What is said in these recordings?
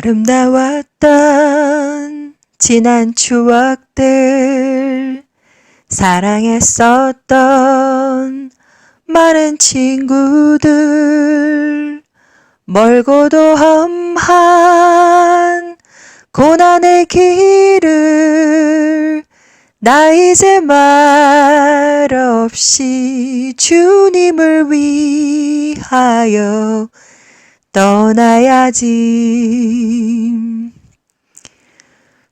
아름다웠던 지난 추억들, 사랑했었던 많은 친구들, 멀고도 험한 고난의 길을 나 이제 말없이 주님을 위하여 떠나야지.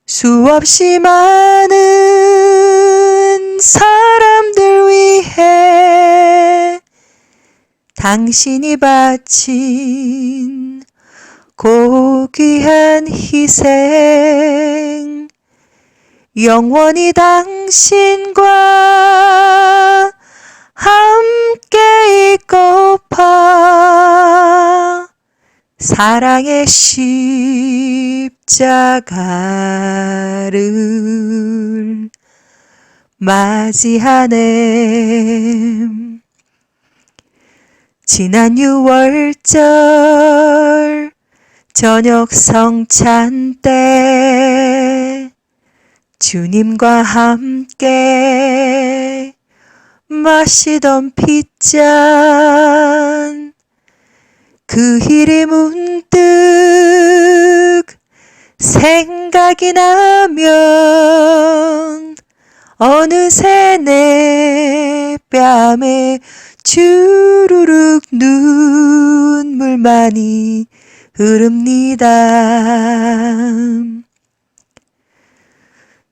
수없이 많은 사람들 위해 당신이 바친 고귀한 희생, 영원히 당신과 함께 있고파 사랑의 십자가를 맞이하네. 지난 6월절 저녁 성찬 때 주님과 함께 마시던 핏잔, 그 일이 문득 생각이 나면 어느새 내 뺨에 주르륵 눈물만이 흐릅니다.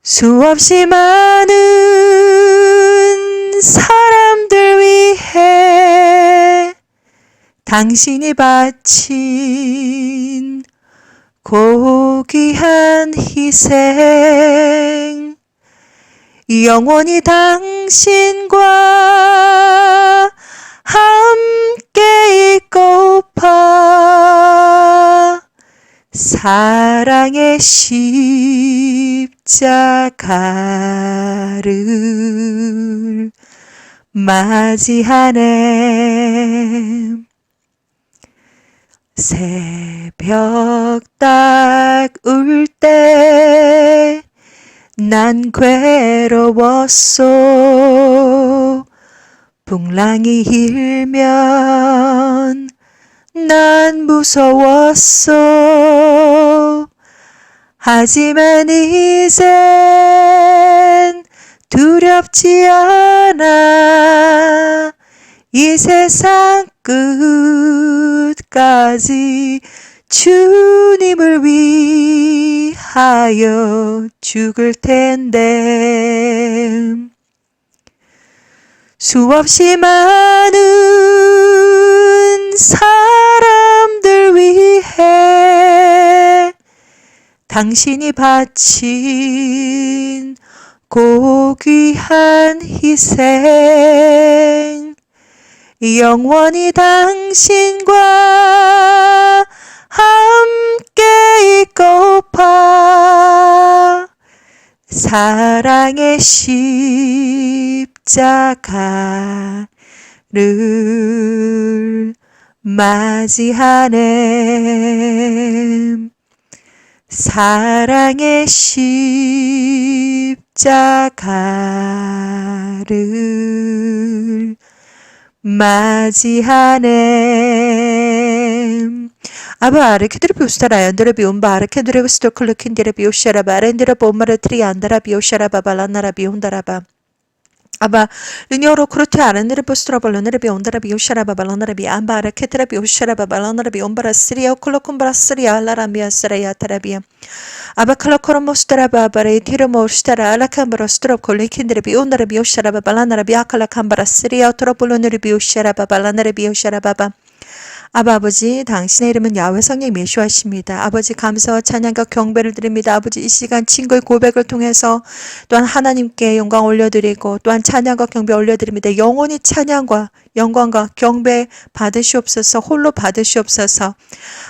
수없이 많은 사람들 위해 당신이 바친 고귀한 희생, 영원히 당신과 함께 있고파 사랑의 십자가를 맞이하네. 새벽 딱 울 때 난 괴로웠소. 풍랑이 일면 난 무서웠소. 하지만 이젠 두렵지 않아. 이 세상 끝까지 주님을 위하여 죽을 텐데. 수없이 많은 사람들 위해 당신이 바친 고귀한 희생, 영원히 당신과 함께 있고파 사랑의 십자가를 맞이하네. 사랑의 십자가를 맞이하네. 아바 아르케드르 비우스타라 안드레 비움바 아르케드레 스토클르 킨데레 비우샤라바 아렌데레 봄마르 트리 안다라 비우샤라바 발라나라 비운다라바 아바 르니오로 크루테 아렌데레 포스트라발로네레 비온다라 비우샤라바 발라나라 비안바 아르케드레 비우샤라바 발라나라 비온바라 시리아 콜로콤바라 시리아 라라미아 스라야 타라비아 아바 칼라코로모스타라바 바레 티르모스타라 알라캄바라 스트롭 콜리킨데레 비온다라 비우샤라바 발라나라 비아칼라캄바라 시리아 토로볼로네레 비우샤라바 발라나라 비우샤라바바 아바 아버지 당신의 이름은 야훼 성령 예수하십니다. 아버지 감사와 찬양과 경배를 드립니다. 아버지 이 시간 친구의 고백을 통해서 또한 하나님께 영광 올려드리고 또한 찬양과 경배 올려드립니다. 영원히 찬양과 영광과 경배 받으시옵소서. 홀로 받으시옵소서.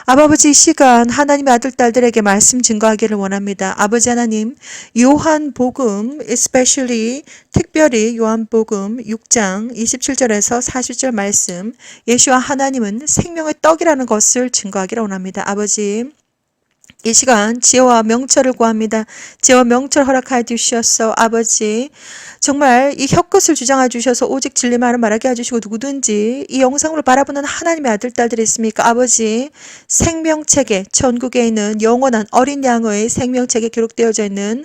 아버지 이 시간 하나님의 아들 딸들에게 말씀 증거하기를 원합니다. 아버지 하나님 요한복음 especially 특별히 요한복음 6장 27절에서 40절 말씀 예수와 하나님은 생명의 떡이라는 것을 증거하기를 원합니다. 아버지 이 시간 지혜와 명철을 구합니다. 지혜와 명철 허락하여 주시옵소서. 아버지, 정말 이 혀끝을 주장해 주셔서 오직 진리만을 말하게 해주시고, 누구든지 이 영상을 바라보는 하나님의 아들 딸들이 있습니까? 아버지, 생명책에, 천국에 있는 영원한 어린 양의 생명책에 기록되어져 있는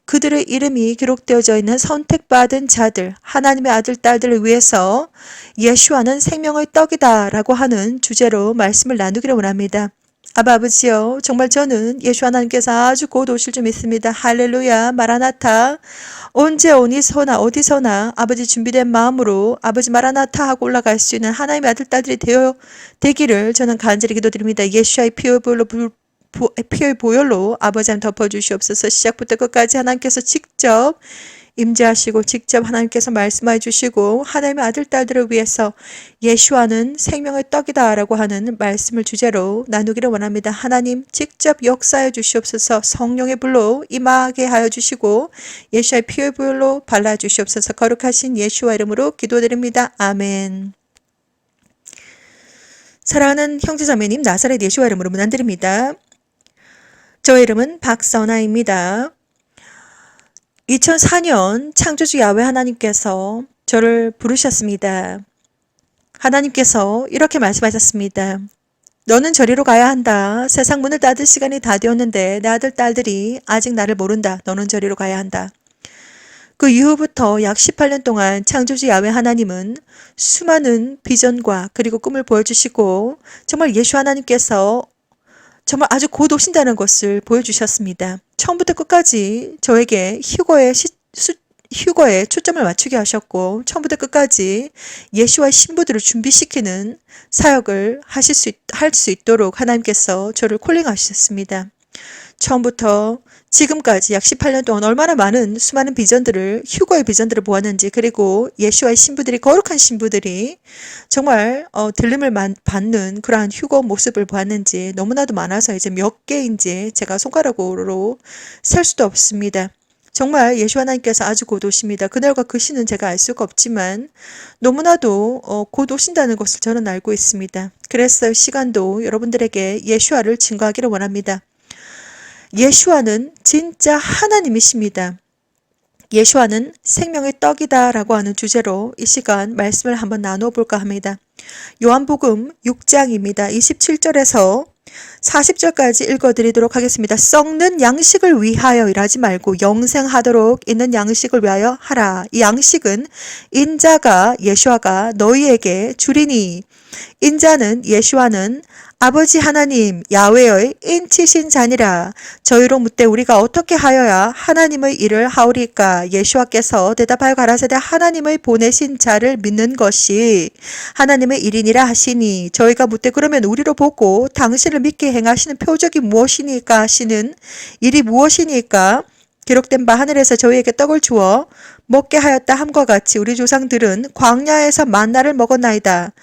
그들의 이름이 기록되어져 있는 선택받은 자들, 하나님의 아들 딸들을 위해서 예수와는 생명의 떡이다 라고 하는 주제로 말씀을 나누기를 원합니다. 아버지요, 정말 저는 예수 하나님께서 아주 곧 오실 줄 믿습니다. 할렐루야, 마라나타. 언제 어디서나 어디서나 아버지 준비된 마음으로 아버지 마라나타 하고 올라갈 수 있는 하나님의 아들 딸들이 되기를 저는 간절히 기도드립니다. 예수의 피의 보혈로 아버지 한번 덮어주시옵소서. 시작부터 끝까지 하나님께서 직접 임재하시고 직접 하나님께서 말씀해 주시고 하나님의 아들 딸들을 위해서 예수와는 생명의 떡이다 라고 하는 말씀을 주제로 나누기를 원합니다. 하나님 직접 역사해 주시옵소서. 성령의 불로 임하게 하여 주시고 예수의 피의 불로 발라 주시옵소서. 거룩하신 예수와 이름으로 기도드립니다. 아멘. 사랑하는 형제자매님, 나사렛 예수와 이름으로 문안드립니다. 저의 이름은 박선아입니다. 2004년 창조주 야훼 하나님께서 저를 부르셨습니다. 하나님께서 이렇게 말씀하셨습니다. 너는 저리로 가야 한다. 세상 문을 닫을 시간이 다 되었는데 내 아들 딸들이 아직 나를 모른다. 너는 저리로 가야 한다. 그 이후부터 약 18년 동안 창조주 야훼 하나님은 수많은 비전과 그리고 꿈을 보여주시고 정말 예수 하나님께서 정말 아주 곧 오신다는 것을 보여주셨습니다. 처음부터 끝까지 저에게 휴거에 초점을 맞추게 하셨고 처음부터 끝까지 예수와의 신부들을 준비시키는 사역을 할 수 있도록 하나님께서 저를 콜링하셨습니다. 처음부터 지금까지 약 18년 동안 얼마나 많은 수많은 비전들을 휴거의 비전들을 보았는지 그리고 예수와의 신부들이 거룩한 신부들이 정말 들림을 받는 그러한 휴거 모습을 보았는지 너무나도 많아서 이제 몇 개인지 제가 손가락으로 셀 수도 없습니다. 정말 예수 하나님께서 아주 곧 오십니다. 그날과 그 시는 제가 알 수가 없지만 너무나도 곧 오신다는 것을 저는 알고 있습니다. 그래서 시간도 여러분들에게 예수와를 증거하기를 원합니다. 예수와는 진짜 하나님이십니다. 예수와는 생명의 떡이다 라고 하는 주제로 이 시간 말씀을 한번 나누어 볼까 합니다. 요한복음 6장입니다. 27절에서 40절까지 읽어드리도록 하겠습니다. 썩는 양식을 위하여 일하지 말고 영생하도록 있는 양식을 위하여 하라. 이 양식은 인자가 예수와가 너희에게 주리니 인자는 예수와는 아버지 하나님 야훼의 인치신 자니라. 저희로 묻되 우리가 어떻게 하여야 하나님의 일을 하오리까? 예수와께서 대답하여 가라사대 하나님의 보내신 자를 믿는 것이 하나님의 일이니라 하시니 저희가 묻되 그러면 우리로 보고 당신을 믿게 행하시는 표적이 무엇이니까 하시는 일이 무엇이니까? 기록된 바 하늘에서 저희에게 떡을 주어 먹게 하였다 함과 같이 우리 조상들은 광야에서 만나를 먹었나이다.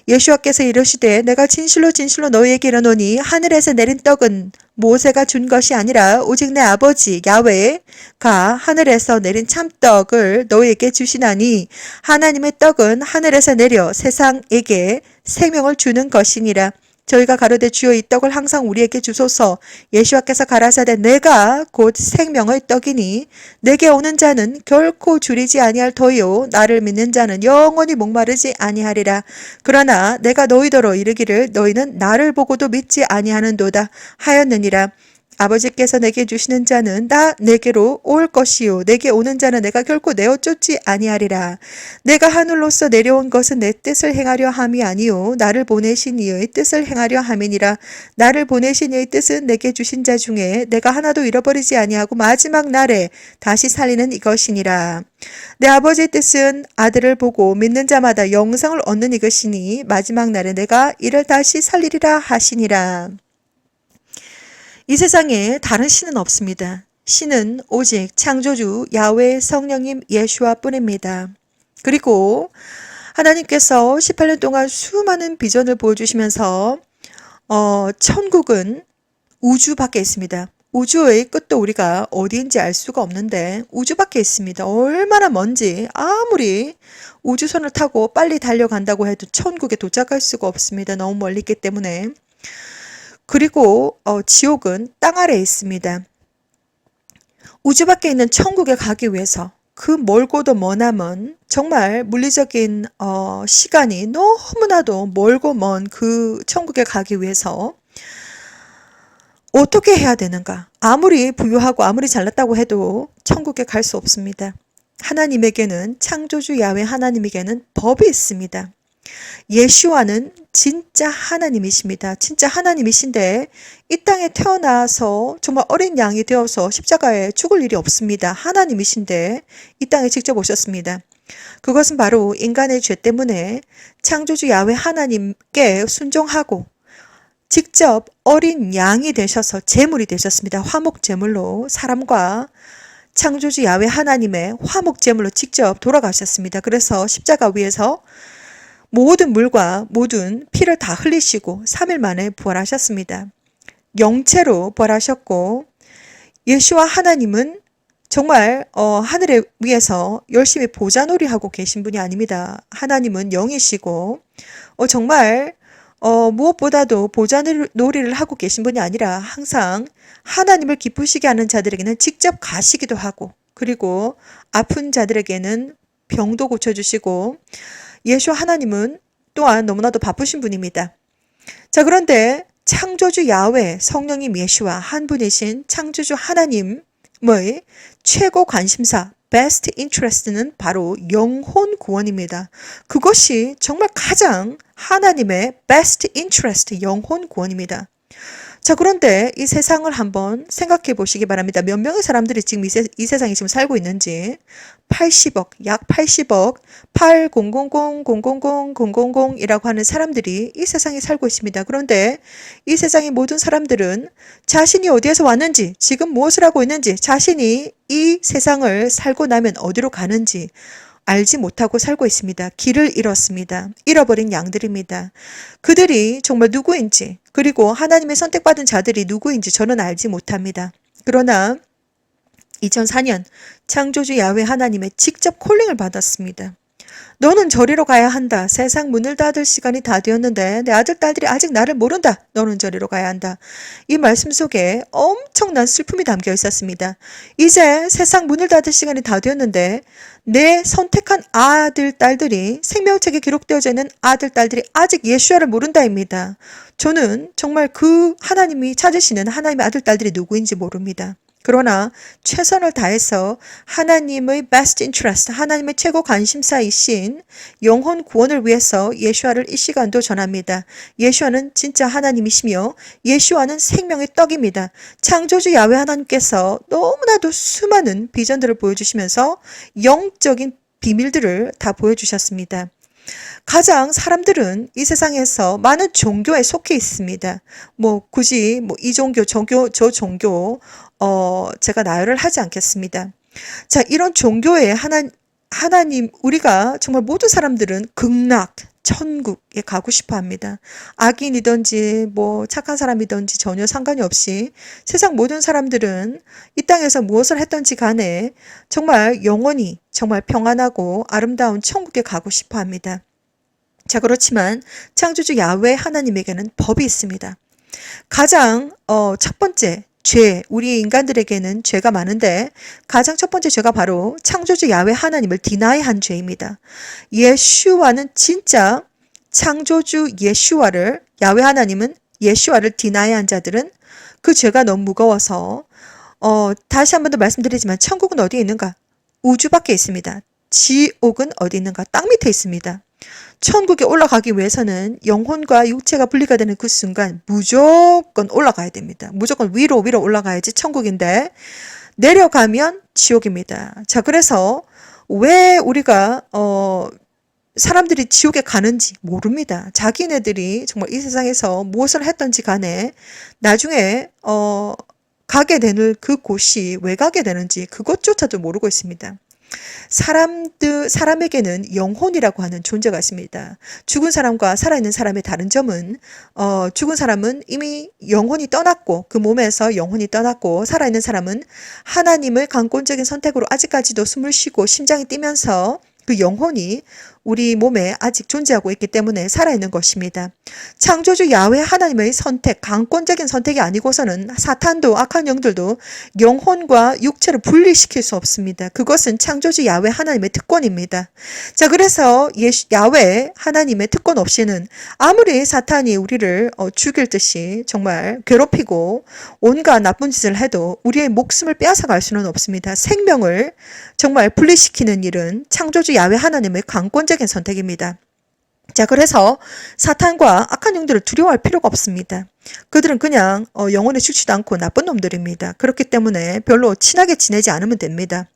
예수와께서 이르시되 내가 진실로 진실로 너희에게 이르노니 하늘에서 내린 떡은 모세가 준 것이 아니라 오직 내 아버지 야훼가 하늘에서 내린 참떡을 너희에게 주시나니 하나님의 떡은 하늘에서 내려 세상에게 생명을 주는 것이니라. 저희가 가로되 주여 이 떡을 항상 우리에게 주소서. 예수와께서 가라사대 내가 곧 생명의 떡이니 내게 오는 자는 결코 줄이지 아니할 터요 나를 믿는 자는 영원히 목마르지 아니하리라. 그러나 내가 너희더러 이르기를 너희는 나를 보고도 믿지 아니하는도다 하였느니라. 아버지께서 내게 주시는 자는 다 내게로 올 것이요 내게 오는 자는 내가 결코 내어 쫓지 아니하리라. 내가 하늘로서 내려온 것은 내 뜻을 행하려 함이 아니요 나를 보내신 이의 뜻을 행하려 함이니라. 나를 보내신 이의 뜻은 내게 주신 자 중에 내가 하나도 잃어버리지 아니하고 마지막 날에 다시 살리는 이것이니라. 내 아버지의 뜻은 아들을 보고 믿는 자마다 영생을 얻는 이것이니 마지막 날에 내가 이를 다시 살리리라 하시니라. 이 세상에 다른 신은 없습니다. 신은 오직 창조주 야훼 성령님 예수와 뿐입니다. 그리고 하나님께서 18년 동안 수많은 비전을 보여주시면서 천국은 우주 밖에 있습니다. 우주의 끝도 우리가 어디인지 알 수가 없는데 우주 밖에 있습니다. 얼마나 먼지 아무리 우주선을 타고 빨리 달려간다고 해도 천국에 도착할 수가 없습니다. 너무 멀리 있기 때문에. 그리고 지옥은 땅 아래에 있습니다. 우주 밖에 있는 천국에 가기 위해서 그 멀고도 머나먼 정말 물리적인 시간이 너무나도 멀고 먼 그 천국에 가기 위해서 어떻게 해야 되는가? 아무리 부유하고 아무리 잘났다고 해도 천국에 갈 수 없습니다. 하나님에게는 창조주 야훼 하나님에게는 법이 있습니다. 예슈아는 진짜 하나님이십니다. 진짜 하나님이신데 이 땅에 태어나서 정말 어린 양이 되어서 십자가에 죽을 일이 없습니다. 하나님이신데 이 땅에 직접 오셨습니다. 그것은 바로 인간의 죄 때문에 창조주 야훼 하나님께 순종하고 직접 어린 양이 되셔서 제물이 되셨습니다. 화목 제물로 사람과 창조주 야훼 하나님의 화목 제물로 직접 돌아가셨습니다. 그래서 십자가 위에서 모든 물과 모든 피를 다 흘리시고 3일 만에 부활하셨습니다. 영체로 부활하셨고 예수와 하나님은 정말 하늘에 위에서 열심히 보좌놀이하고 계신 분이 아닙니다. 하나님은 영이시고 정말 무엇보다도 보좌놀이를 하고 계신 분이 아니라 항상 하나님을 기쁘시게 하는 자들에게는 직접 가시기도 하고 그리고 아픈 자들에게는 병도 고쳐주시고 예수 하나님은 또한 너무나도 바쁘신 분입니다. 자, 그런데 창조주 야훼 성령님 예수와 한 분이신 창조주 하나님의 최고 관심사 best interest는 바로 영혼 구원입니다. 그것이 정말 가장 하나님의 best interest 영혼 구원입니다. 자, 그런데 이 세상을 한번 생각해 보시기 바랍니다. 몇 명의 사람들이 지금 이 세상에 지금 살고 있는지 80억, 약 80억, 800000000이라고 하는 사람들이 이 세상에 살고 있습니다. 그런데 이 세상의 모든 사람들은 자신이 어디에서 왔는지, 지금 무엇을 하고 있는지, 자신이 이 세상을 살고 나면 어디로 가는지 알지 못하고 살고 있습니다. 길을 잃었습니다. 잃어버린 양들입니다. 그들이 정말 누구인지 그리고 하나님의 선택받은 자들이 누구인지 저는 알지 못합니다. 그러나 2004년 창조주 야훼 하나님의 직접 콜링을 받았습니다. 너는 저리로 가야 한다. 세상 문을 닫을 시간이 다 되었는데 내 아들 딸들이 아직 나를 모른다. 너는 저리로 가야 한다. 이 말씀 속에 엄청난 슬픔이 담겨 있었습니다. 이제 세상 문을 닫을 시간이 다 되었는데 내 선택한 아들 딸들이 생명책에 기록되어져 있는 아들 딸들이 아직 예수야를 모른다입니다. 저는 정말 그 하나님이 찾으시는 하나님의 아들 딸들이 누구인지 모릅니다. 그러나 최선을 다해서 하나님의 best interest, 하나님의 최고 관심사이신 영혼 구원을 위해서 예수아를 이 시간도 전합니다. 예수아는 진짜 하나님이시며 예수아는 생명의 떡입니다. 창조주 야훼 하나님께서 너무나도 수많은 비전들을 보여주시면서 영적인 비밀들을 다 보여주셨습니다. 가장 사람들은 이 세상에서 많은 종교에 속해 있습니다. 굳이 이 종교, 저 종교, 제가 나열을 하지 않겠습니다. 자, 이런 종교에 하나님, 우리가 정말 모든 사람들은 극락, 천국에 가고 싶어 합니다. 악인이든지 착한 사람이든지 전혀 상관이 없이 세상 모든 사람들은 이 땅에서 무엇을 했든지 간에 정말 영원히 정말 평안하고 아름다운 천국에 가고 싶어 합니다. 자, 그렇지만 창조주 야훼 하나님에게는 법이 있습니다. 가장 첫 번째 죄, 우리 인간들에게는 죄가 많은데 가장 첫 번째 죄가 바로 창조주 야훼 하나님을 디나이한 죄입니다. 예수와는 진짜 창조주 예수와를 야훼 하나님은 예수와를 디나이한 자들은 그 죄가 너무 무거워서 다시 한 번 더 말씀드리지만 천국은 어디에 있는가? 우주 밖에 있습니다. 지옥은 어디 있는가? 땅 밑에 있습니다. 천국에 올라가기 위해서는 영혼과 육체가 분리가 되는 그 순간 무조건 올라가야 됩니다. 무조건 위로 올라가야지 천국인데 내려가면 지옥입니다. 자, 그래서 왜 우리가 사람들이 지옥에 가는지 모릅니다. 자기네들이 정말 이 세상에서 무엇을 했던지 간에 나중에 가게 되는 그 곳이 왜 가게 되는지 그것조차도 모르고 있습니다. 사람에게는 영혼이라고 하는 존재가 있습니다. 죽은 사람과 살아있는 사람의 다른 점은 죽은 사람은 이미 영혼이 떠났고 그 몸에서 영혼이 떠났고 살아있는 사람은 하나님의 강권적인 선택으로 아직까지도 숨을 쉬고 심장이 뛰면서 그 영혼이 우리 몸에 아직 존재하고 있기 때문에 살아있는 것입니다. 창조주 야훼 하나님의 선택, 강권적인 선택이 아니고서는 사탄도 악한 영들도 영혼과 육체를 분리시킬 수 없습니다. 그것은 창조주 야훼 하나님의 특권입니다. 자, 그래서 야훼 하나님의 특권 없이는 아무리 사탄이 우리를 죽일 듯이 정말 괴롭히고 온갖 나쁜 짓을 해도 우리의 목숨을 빼앗아갈 수는 없습니다. 생명을 정말 분리시키는 일은 창조주 야훼 하나님의 강권적인 선택입니다. 자, 그래서 사탄과 악한 영들을 두려워할 필요가 없습니다. 그들은 그냥 영혼에 죽지도 않고 나쁜 놈들입니다. 그렇기 때문에 별로 친하게 지내지 않으면 됩니다.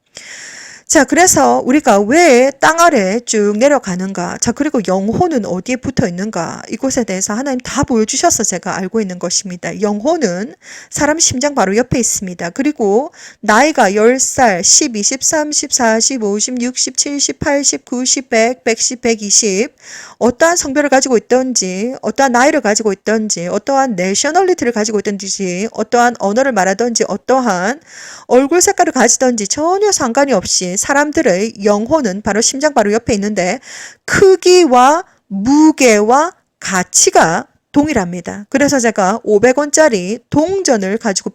자, 그래서 우리가 왜 땅 아래 쭉 내려가는가? 자, 그리고 영혼은 어디에 붙어 있는가? 이곳에 대해서 하나님 다 보여주셔서 제가 알고 있는 것입니다. 영혼은 사람 심장 바로 옆에 있습니다. 그리고 나이가 10살, 10, 20, 30, 40, 50, 60, 70, 80, 90, 100, 110, 120 어떠한 성별을 가지고 있던지, 어떠한 나이를 가지고 있던지, 어떠한 내셔널리티를 가지고 있던지, 어떠한 언어를 말하던지, 어떠한 얼굴 색깔을 가지던지 전혀 상관이 없이 사람들의 영혼은 바로 심장 바로 옆에 있는데 크기와 무게와 가치가 동일합니다. 그래서 제가 500원짜리 동전을 가지고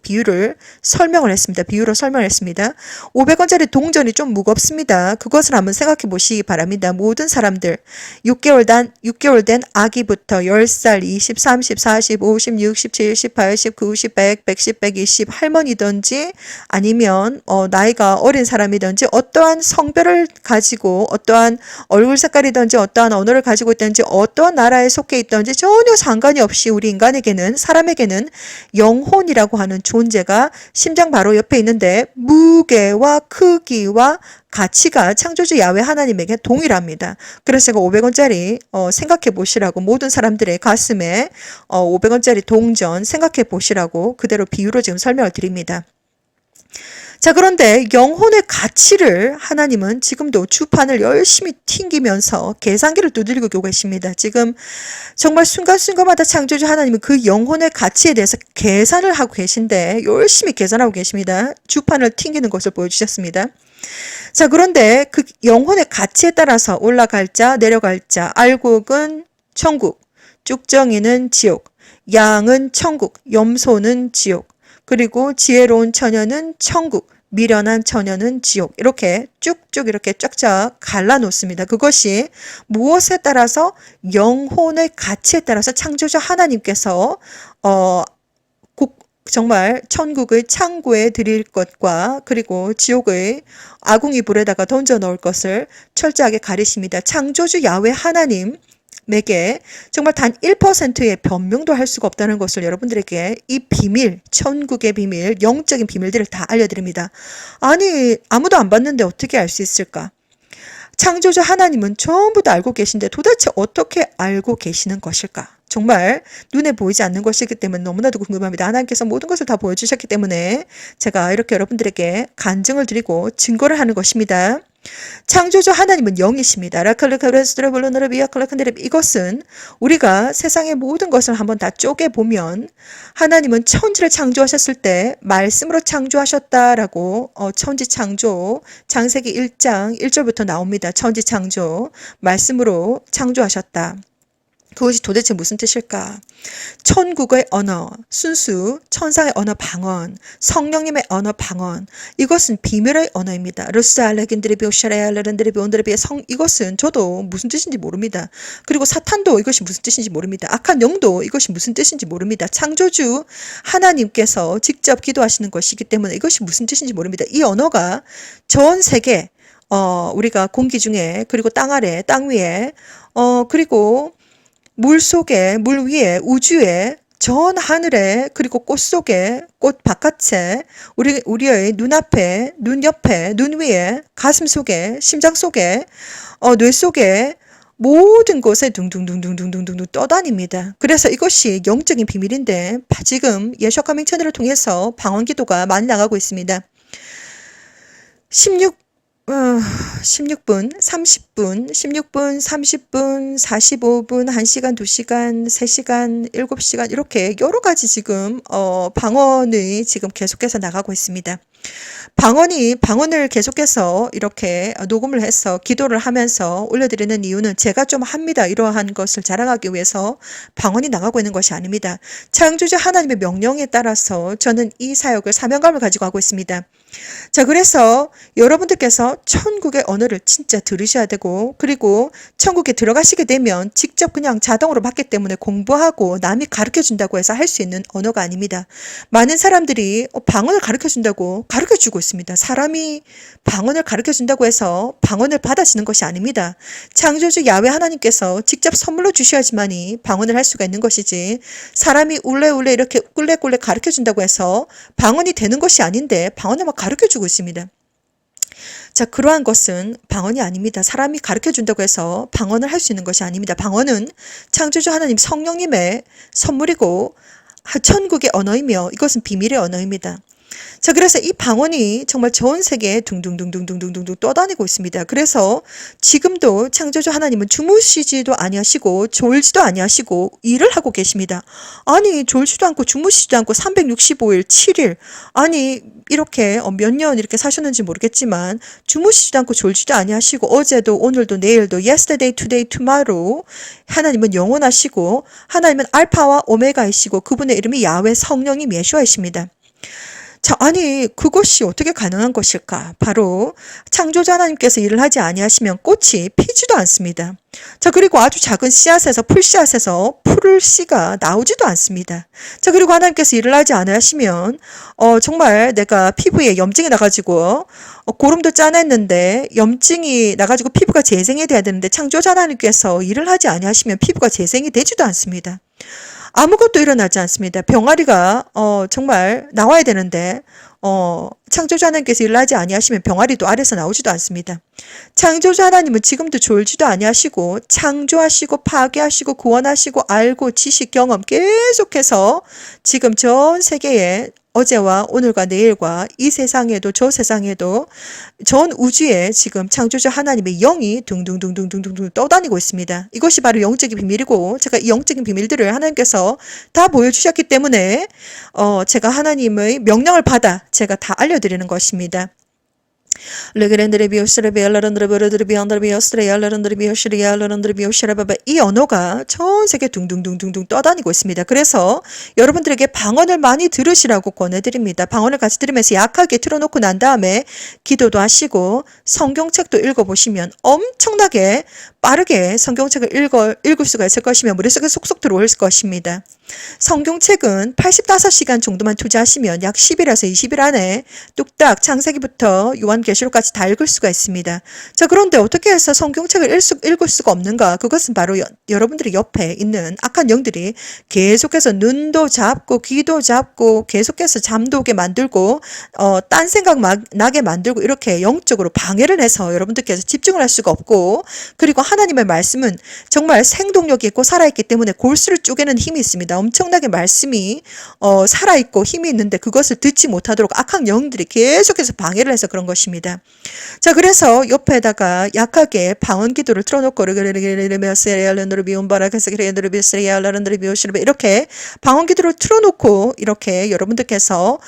설명을 했습니다. 비유로 설명했습니다. 500원짜리 동전이 좀 무겁습니다. 그것을 한번 생각해 보시기 바랍니다. 모든 사람들 6개월 된 아기부터 10살, 20, 30, 40, 50, 60, 70, 80, 90, 100, 110, 120 할머니든지 아니면 나이가 어린 사람이든지 어떠한 성별을 가지고 어떠한 얼굴 색깔이든지 어떠한 언어를 가지고 있든지 어떠한 나라에 속해 있든지 전혀 상관이 없이 우리 인간에게는 사람에게는 영혼이라고 하는 존재가 심장 바로 옆에 있는데 무게와 크기와 가치가 창조주 야훼 하나님에게 동일합니다. 그래서 제가 500원짜리 생각해 보시라고 모든 사람들의 가슴에 500원짜리 동전 생각해 보시라고 그대로 비유로 지금 설명을 드립니다. 자, 그런데 영혼의 가치를 하나님은 지금도 주판을 열심히 튕기면서 계산기를 두드리고 계십니다. 지금 정말 순간순간마다 창조주 하나님은 그 영혼의 가치에 대해서 계산을 하고 계신데 열심히 계산하고 계십니다. 주판을 튕기는 것을 보여주셨습니다. 자, 그런데 그 영혼의 가치에 따라서 올라갈 자, 내려갈 자, 알곡은 천국, 쭉정이는 지옥, 양은 천국, 염소는 지옥, 그리고 지혜로운 처녀는 천국, 미련한 처녀는 지옥. 이렇게 쭉쭉 이렇게 쫙쫙 갈라놓습니다. 그것이 무엇에 따라서 영혼의 가치에 따라서 창조주 하나님께서 정말 천국의 창고에 드릴 것과 그리고 지옥의 아궁이 불에다가 던져 넣을 것을 철저하게 가리십니다. 창조주 야훼 하나님 에게 정말 단 1%의 변명도 할 수가 없다는 것을 여러분들에게 이 비밀, 천국의 비밀, 영적인 비밀들을 다 알려드립니다. 아니, 아무도 안 봤는데 어떻게 알 수 있을까? 창조주 하나님은 전부 다 알고 계신데 도대체 어떻게 알고 계시는 것일까? 정말 눈에 보이지 않는 것이기 때문에 너무나도 궁금합니다. 하나님께서 모든 것을 다 보여주셨기 때문에 제가 이렇게 여러분들에게 간증을 드리고 증거를 하는 것입니다. 창조주 하나님은 영이십니다. 이것은 우리가 세상의 모든 것을 한번 다 쪼개보면 하나님은 천지를 창조하셨을 때 말씀으로 창조하셨다라고 천지창조 창세기 1장 1절부터 나옵니다. 천지창조 말씀으로 창조하셨다. 그것이 도대체 무슨 뜻일까? 천국의 언어, 순수, 천상의 언어 방언, 성령님의 언어 방언, 이것은 비밀의 언어입니다. 이것은 저도 무슨 뜻인지 모릅니다. 그리고 사탄도 이것이 무슨 뜻인지 모릅니다. 악한 영도 이것이 무슨 뜻인지 모릅니다. 창조주 하나님께서 직접 기도하시는 것이기 때문에 이것이 무슨 뜻인지 모릅니다. 이 언어가 전 세계, 우리가 공기 중에, 그리고 땅 아래, 땅 위에, 그리고 물 속에, 물 위에, 우주에, 전 하늘에, 그리고 꽃 속에, 꽃 바깥에, 우리의 눈앞에, 눈 옆에, 눈 위에, 가슴 속에, 심장 속에, 뇌 속에, 모든 곳에 둥둥둥둥둥둥둥 떠다닙니다. 그래서 이것이 영적인 비밀인데 지금 예수와 커밍 채널을 통해서 방언 기도가 많이 나가고 있습니다. 16분, 30분, 16분, 30분, 45분, 1시간, 2시간, 3시간, 7시간 이렇게 여러 가지 지금 방언이 지금 계속해서 나가고 있습니다. 방언을 계속해서 이렇게 녹음을 해서 기도를 하면서 올려드리는 이유는 제가 좀 합니다. 이러한 것을 자랑하기 위해서 방언이 나가고 있는 것이 아닙니다. 창조주 하나님의 명령에 따라서 저는 이 사역을 사명감을 가지고 하고 있습니다. 자, 그래서 여러분들께서 천국의 언어를 진짜 들으셔야 되고, 그리고 천국에 들어가시게 되면 직접 그냥 자동으로 받기 때문에 공부하고 남이 가르쳐 준다고 해서 할 수 있는 언어가 아닙니다. 많은 사람들이 방언을 가르쳐 준다고 가르쳐 주고 있습니다. 사람이 방언을 가르쳐 준다고 해서 방언을 받아지는 것이 아닙니다. 창조주 야훼 하나님께서 직접 선물로 주셔야지만이 방언을 할 수가 있는 것이지, 사람이 울레울레 이렇게 꿀레꿀레 가르쳐 준다고 해서 방언이 되는 것이 아닌데 방언을 막 가르쳐 주고 있습니다. 자, 그러한 것은 방언이 아닙니다. 사람이 가르쳐 준다고 해서 방언을 할 수 있는 것이 아닙니다. 방언은 창조주 하나님 성령님의 선물이고 천국의 언어이며 이것은 비밀의 언어입니다. 자, 그래서 이 방언이 정말 전 세계에 둥둥둥둥둥둥둥 떠다니고 있습니다. 그래서 지금도 창조주 하나님은 주무시지도 아니하시고 졸지도 아니하시고 일을 하고 계십니다. 아니, 졸지도 않고 주무시지도 않고 365일 7일 아니 이렇게 몇 년 이렇게 사셨는지 모르겠지만 주무시지도 않고 졸지도 아니하시고 어제도 오늘도 내일도 yesterday, today, tomorrow 하나님은 영원하시고 하나님은 알파와 오메가이시고 그분의 이름이 야훼 성령님 예수아이십니다. 자, 아니 그것이 어떻게 가능한 것일까? 바로 창조자 하나님께서 일을 하지 아니하시면 꽃이 피지도 않습니다. 자, 그리고 아주 작은 씨앗에서 풀씨앗에서 풀씨가 나오지도 않습니다. 자, 그리고 하나님께서 일을 하지 아니하시면 정말 내가 피부에 염증이 나가지고 고름도 짜냈는데 염증이 나가지고 피부가 재생이 돼야 되는데 창조자 하나님께서 일을 하지 아니하시면 피부가 재생이 되지도 않습니다. 아무것도 일어나지 않습니다. 병아리가 정말 나와야 되는데 창조주 하나님께서 일을 하지 아니하시면 병아리도 아래서 나오지도 않습니다. 창조주 하나님은 지금도 졸지도 아니하시고 창조하시고 파괴하시고 구원하시고 알고 지식 경험 계속해서 지금 전 세계에 어제와 오늘과 내일과 이 세상에도 저 세상에도 전 우주에 지금 창조주 하나님의 영이 둥둥둥둥둥둥 떠다니고 있습니다. 이것이 바로 영적인 비밀이고 제가 이 영적인 비밀들을 하나님께서 다 보여주셨기 때문에 제가 하나님의 명령을 받아 제가 다 알려드리는 것입니다. 이 언어가 전 세계 둥둥둥둥둥 떠다니고 있습니다. 그래서 여러분들에게 방언을 많이 들으시라고 권해드립니다. 방언을 같이 들으면서 약하게 틀어놓고 난 다음에 기도도 하시고 성경책도 읽어보시면 엄청나게 빠르게 성경책을 읽을 수가 있을 것이며 머릿속에 쏙쏙 들어올 것입니다. 성경책은 85시간 정도만 투자하시면 약 10일에서 20일 안에 뚝딱 창세기부터 요한계시록까지 다 읽을 수가 있습니다. 자, 그런데 어떻게 해서 성경책을 읽을 수가 없는가? 그것은 바로 여러분들의 옆에 있는 악한 영들이 계속해서 눈도 잡고 귀도 잡고 계속해서 잠도 오게 만들고 딴 생각 나게 만들고 이렇게 영적으로 방해를 해서 여러분들께서 집중을 할 수가 없고, 그리고 하나님의 말씀은 정말 생동력이 있고 살아있기 때문에 골수를 쪼개는 힘이 있습니다. 엄청나게 말씀이 살아있고 힘이 있는데 그것을 듣지 못하도록 악한 영들이 계속해서 방해를 해서 그런 것입니다. 자, 그래서 옆에다가 약하게 방언 기도를 틀어놓고 이렇게 방언 기도를 틀어놓고 이렇게 여러분들께서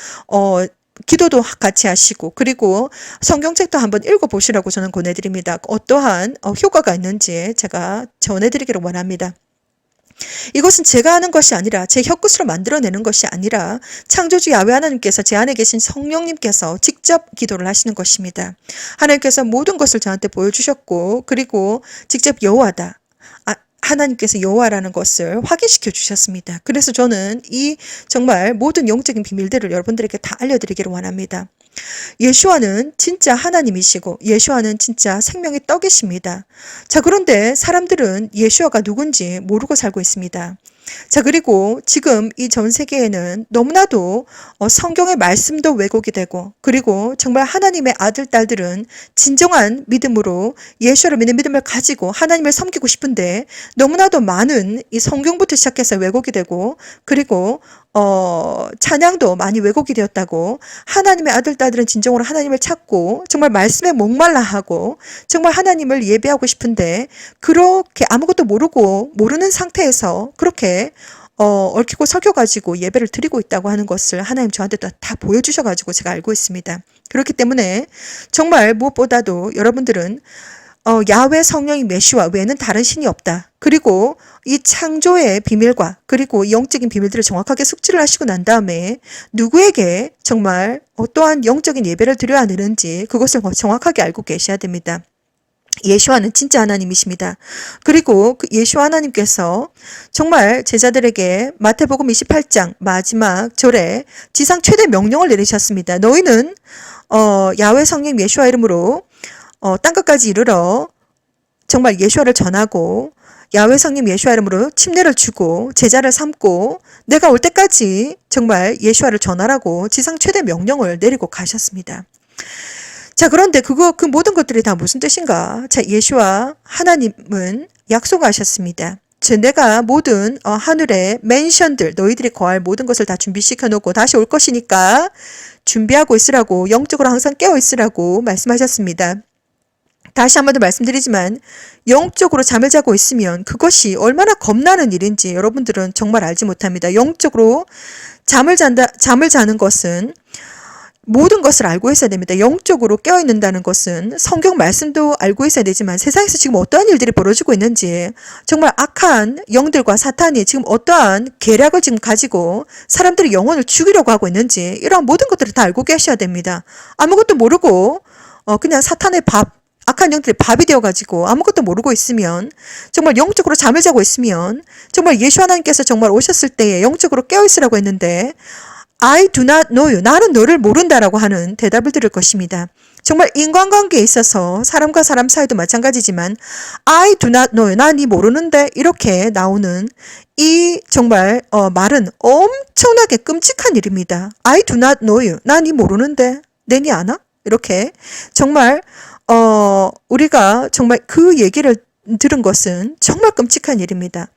기도도 같이 하시고 그리고 성경책도 한번 읽어보시라고 저는 권해드립니다. 어떠한 효과가 있는지 제가 전해드리기를 원합니다. 이것은 제가 하는 것이 아니라 제 혀끝으로 만들어내는 것이 아니라 창조주 야훼 하나님께서 제 안에 계신 성령님께서 직접 기도를 하시는 것입니다. 하나님께서 모든 것을 저한테 보여주셨고 그리고 직접 여호와다. 하나님께서 여호와라는 것을 확인시켜 주셨습니다. 그래서 저는 이 정말 모든 영적인 비밀들을 여러분들에게 다 알려드리기를 원합니다. 예수와는 진짜 하나님이시고 예수와는 진짜 생명의 떡이십니다. 자, 그런데 사람들은 예수와가 누군지 모르고 살고 있습니다. 자, 그리고 지금 이 전 세계에는 너무나도 성경의 말씀도 왜곡이 되고 그리고 정말 하나님의 아들, 딸들은 진정한 믿음으로 예수를 믿는 믿음을 가지고 하나님을 섬기고 싶은데 너무나도 많은 이 성경부터 시작해서 왜곡이 되고 그리고 찬양도 많이 왜곡이 되었다고, 하나님의 아들, 딸들은 진정으로 하나님을 찾고, 정말 말씀에 목말라 하고, 정말 하나님을 예배하고 싶은데, 그렇게 아무것도 모르는 상태에서 그렇게, 얽히고 설켜가지고 예배를 드리고 있다고 하는 것을 하나님 저한테 다 보여주셔가지고 제가 알고 있습니다. 그렇기 때문에 정말 무엇보다도 여러분들은 야훼 성령이 메시아 외에는 다른 신이 없다. 그리고 이 창조의 비밀과 그리고 영적인 비밀들을 정확하게 숙지를 하시고 난 다음에 누구에게 정말 어떠한 영적인 예배를 드려야 하는지 그것을 정확하게 알고 계셔야 됩니다. 예수와는 진짜 하나님이십니다. 그리고 그 예수 하나님께서 정말 제자들에게 마태복음 28장 마지막 절에 지상 최대 명령을 내리셨습니다. 너희는 야훼 성령 예수와 이름으로 땅끝까지 이르러 정말 예수와를 전하고 야훼 성령 예수와 이름으로 침례를 주고 제자를 삼고 내가 올 때까지 정말 예수와를 전하라고 지상 최대 명령을 내리고 가셨습니다. 자, 그런데 그 모든 것들이 다 무슨 뜻인가? 자, 예수와 하나님은 약속하셨습니다. 내가 모든 하늘의 맨션들, 너희들이 거할 모든 것을 다 준비시켜 놓고 다시 올 것이니까 준비하고 있으라고, 영적으로 항상 깨어 있으라고 말씀하셨습니다. 다시 한 번 더 말씀드리지만 영적으로 잠을 자고 있으면 그것이 얼마나 겁나는 일인지 여러분들은 정말 알지 못합니다. 영적으로 잠을 자는 것은 모든 것을 알고 있어야 됩니다. 영적으로 깨어있는다는 것은 성경 말씀도 알고 있어야 되지만 세상에서 지금 어떠한 일들이 벌어지고 있는지, 정말 악한 영들과 사탄이 지금 어떠한 계략을 지금 가지고 사람들의 영혼을 죽이려고 하고 있는지 이러한 모든 것들을 다 알고 계셔야 됩니다. 아무것도 모르고 그냥 사탄의 악한 영들이 밥이 되어가지고 아무것도 모르고 있으면, 정말 영적으로 잠을 자고 있으면, 정말 예수 하나님께서 정말 오셨을 때에 영적으로 깨어있으라고 했는데 I do not know you. 나는 너를 모른다라고 하는 대답을 들을 것입니다. 정말 인간관계에 있어서 사람과 사람 사이도 마찬가지지만 I do not know you. 나 네 모르는데 이렇게 나오는 이 정말 말은 엄청나게 끔찍한 일입니다. I do not know you. 나 네 모르는데 내 니 아나? 이렇게 정말 우리가 정말 그 얘기를 들은 것은 정말 끔찍한 일입니다.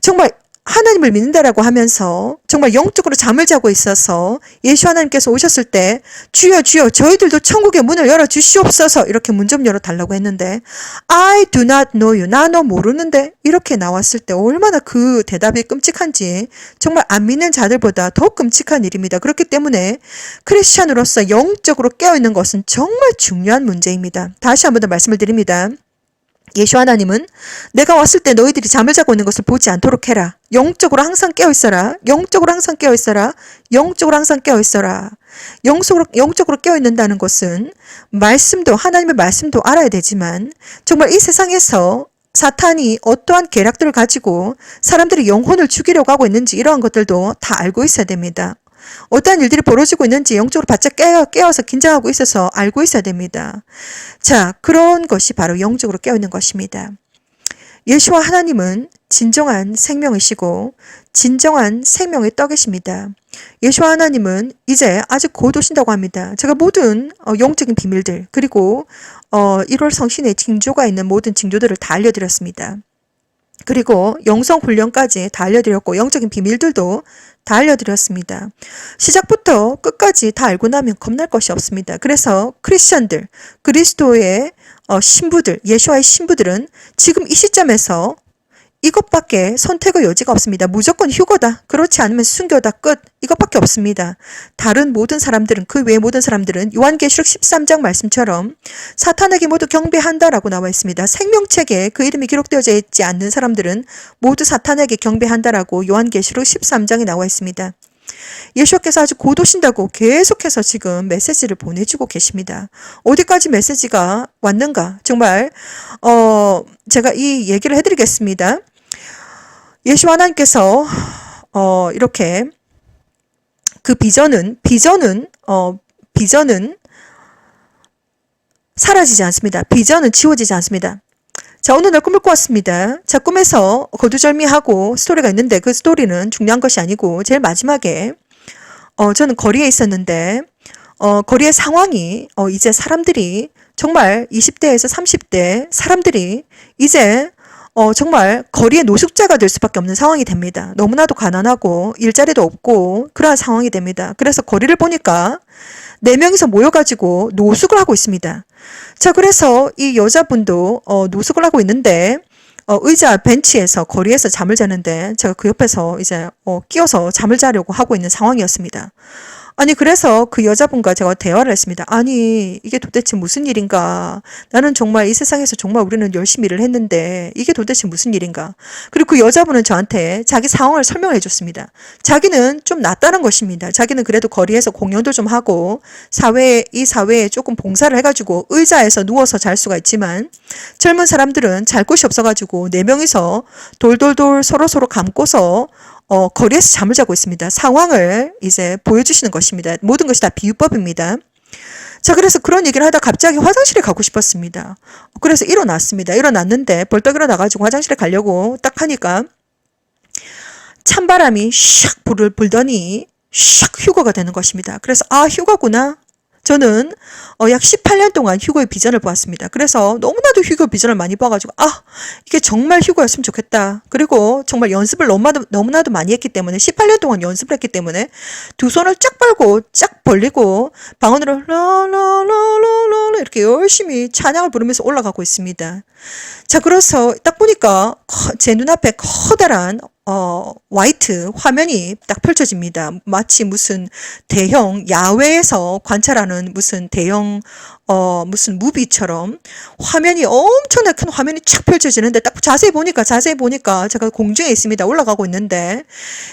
정말 하나님을 믿는다라고 하면서 정말 영적으로 잠을 자고 있어서 예수 하나님께서 오셨을 때 주여 주여 저희들도 천국의 문을 열어주시옵소서 이렇게 문 좀 열어달라고 했는데 I do not know you. 나 너 모르는데 이렇게 나왔을 때 얼마나 그 대답이 끔찍한지 정말 안 믿는 자들보다 더 끔찍한 일입니다. 그렇기 때문에 크리스찬으로서 영적으로 깨어있는 것은 정말 중요한 문제입니다. 다시 한 번 더 말씀을 드립니다. 예수 하나님은 내가 왔을 때 너희들이 잠을 자고 있는 것을 보지 않도록 해라. 영적으로 항상 깨어있어라. 영적으로 항상 깨어있어라. 영적으로 항상 깨어있어라. 영적으로 깨어있는다는 것은 말씀도, 하나님의 말씀도 알아야 되지만 정말 이 세상에서 사탄이 어떠한 계략들을 가지고 사람들의 영혼을 죽이려고 하고 있는지 이러한 것들도 다 알고 있어야 됩니다. 어떠한 일들이 벌어지고 있는지 영적으로 바짝 깨어서 긴장하고 있어서 알고 있어야 됩니다. 자, 그런 것이 바로 영적으로 깨어있는 것입니다. 예수와 하나님은 진정한 생명이시고 진정한 생명의 떡이십니다. 예수와 하나님은 이제 아주 곧 오신다고 합니다. 제가 모든 영적인 비밀들 그리고 1월 성신의 징조가 있는 모든 징조들을 다 알려드렸습니다. 그리고 영성훈련까지 다 알려드렸고 영적인 비밀들도 다 알려드렸습니다. 시작부터 끝까지 다 알고 나면 겁날 것이 없습니다. 그래서 크리스천들, 그리스도의 신부들, 예수와의 신부들은 지금 이 시점에서 이것밖에 선택의 여지가 없습니다. 무조건 휴거다. 그렇지 않으면 순교다. 끝. 이것밖에 없습니다. 다른 모든 사람들은, 그 외의 모든 사람들은 요한계시록 13장 말씀처럼 사탄에게 모두 경배한다라고 나와 있습니다. 생명책에 그 이름이 기록되어져 있지 않는 사람들은 모두 사탄에게 경배한다라고 요한계시록 13장에 나와 있습니다. 예수께서 아주 곧 오신다고 계속해서 지금 메시지를 보내주고 계십니다. 어디까지 메시지가 왔는가? 정말 제가 이 얘기를 해드리겠습니다. 예수 하나님께서 이렇게 그 비전은 사라지지 않습니다. 비전은 지워지지 않습니다. 자, 어느 날 꿈을 꾸었습니다. 자, 꿈에서 거두절미하고 스토리가 있는데 그 스토리는 중요한 것이 아니고 제일 마지막에 저는 거리에 있었는데 거리의 상황이 이제 사람들이 정말 20대에서 30대 사람들이 이제 정말 거리의 노숙자가 될 수밖에 없는 상황이 됩니다. 너무나도 가난하고 일자리도 없고 그러한 상황이 됩니다. 그래서 거리를 보니까 4명이서 모여가지고 노숙을 하고 있습니다. 자, 그래서 이 여자분도 노숙을 하고 있는데 의자 벤치에서 거리에서 잠을 자는데 제가 그 옆에서 이제 끼어서 잠을 자려고 하고 있는 상황이었습니다. 아니, 그래서 그 여자분과 제가 대화를 했습니다. 아니, 이게 도대체 무슨 일인가? 나는 정말 이 세상에서 정말 우리는 열심히 일을 했는데 이게 도대체 무슨 일인가? 그리고 그 여자분은 저한테 자기 상황을 설명해 줬습니다. 자기는 좀 낫다는 것입니다. 자기는 그래도 거리에서 공연도 좀 하고 이 사회에 조금 봉사를 해가지고 의자에서 누워서 잘 수가 있지만 젊은 사람들은 잘 곳이 없어가지고 4명이서 돌돌돌 서로서로 감고서 거리에서 잠을 자고 있습니다. 상황을 이제 보여주시는 것입니다. 모든 것이 다 비유법입니다. 자, 그래서 그런 얘기를 하다 갑자기 화장실에 가고 싶었습니다. 그래서 일어났습니다. 일어났는데 벌떡 일어나가지고 화장실에 가려고 딱 하니까 찬바람이 샥 불을 불더니 샥 휴거가 되는 것입니다. 그래서 휴거구나. 저는 약 18년 동안 휴거의 비전을 보았습니다. 그래서 너무나도 휴거 비전을 많이 봐가지고 이게 정말 휴거였으면 좋겠다. 그리고 정말 연습을 너무나도 많이 했기 때문에 18년 동안 연습을 했기 때문에 두 손을 쫙 벌고 쫙 벌리고 방언으로 라라라라라 이렇게 열심히 찬양을 부르면서 올라가고 있습니다. 자, 그래서 딱 보니까 제 눈앞에 커다란 화이트 화면이 딱 펼쳐집니다. 마치 무슨 대형 야외에서 관찰하는 무슨 대형 무슨 무비처럼 화면이 엄청나게 큰 화면이 쫙 펼쳐지는데 딱 자세히 보니까 제가 공중에 있습니다. 올라가고 있는데